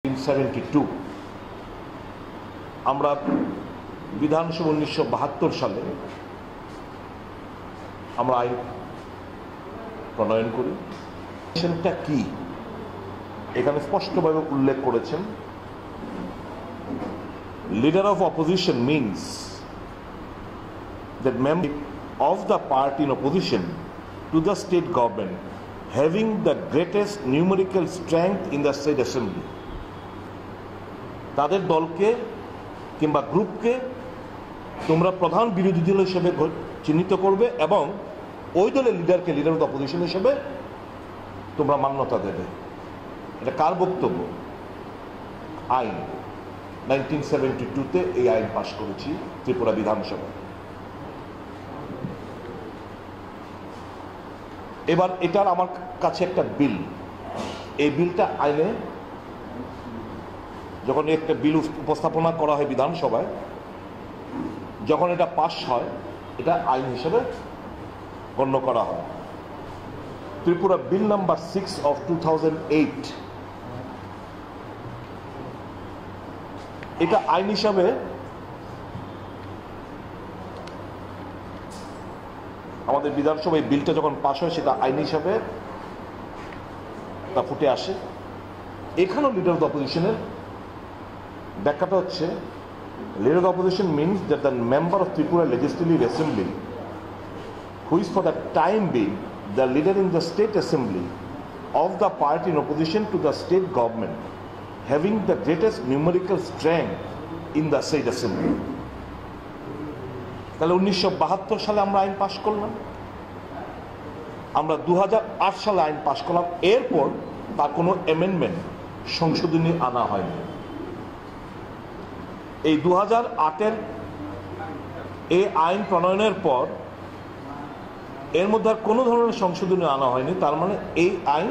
1972 আমরা বিধানসভা 1972 সালে আমরা আইন প্রণয়ন করি। সেটা কি এখানে স্পষ্টভাবে উল্লেখ করেছেন, leader of opposition means that member of the party in opposition to the state government having the greatest numerical strength in the state assembly। তাদের দলকে কিংবা গ্রুপকে তোমরা প্রধান বিরোধী দল হিসেবে চিহ্নিত করবে এবং ওই দলের লিডারকে লিডার অফ দ্য অপোজিশন হিসেবে তোমরা মান্যতা দেবে। এটা কার বক্তব্য? আইন 1972-তে এই আইন পাশ করেছি ত্রিপুরা বিধানসভা। এবার এটার আমার কাছে একটা বিল, এই বিলটা আইনে যখন একটা বিল উপস্থাপনা করা হয় বিধানসভায়, যখন এটা পাশ হয় এটা আইন হিসেবে গণ্য করা হয়। ত্রিপুরা বিল নাম্বার 6 of 2008 এটা আইন হিসাবে আমাদের বিধানসভায় বিলটা যখন পাশ হয় সেটা আইন হিসাবে তা ফুটে আসে। এখানেও লিডার অফ দ্য অপোজিশনের ব্যাখ্যাটা হচ্ছে, leader of the opposition means that the member of Tripura legislative assembly who is for the time being the leader in the state assembly of the party in opposition to the state government having the greatest numerical strength in the state assembly. তাহলে 1972 সালে আমরা আইন পাশ করলাম, আমরা 2008 সালে আইন পাশ করলাম, এরপর তার কোনো অ্যামেন্ডমেন্ট সংশোধনী আনা হয়নি। এই 2008-এর এই আইন প্রণয়নের পর এর মধ্যে আর কোনো ধরনের সংশোধনী আনা হয়নি। তার মানে এই আইন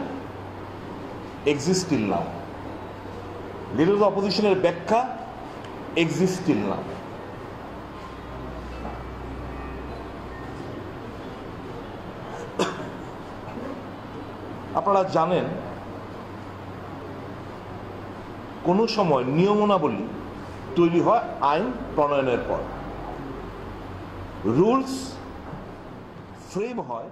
exist still now. Leader of the অপোজিশনের ব্যাখ্যা এক্সিস্ট স্টিল নাও। আপনারা জানেন কোন সময় নিয়মাবলী তৈরি হয় আইন প্রণয়নের পর, রুলস ফ্রেম হয়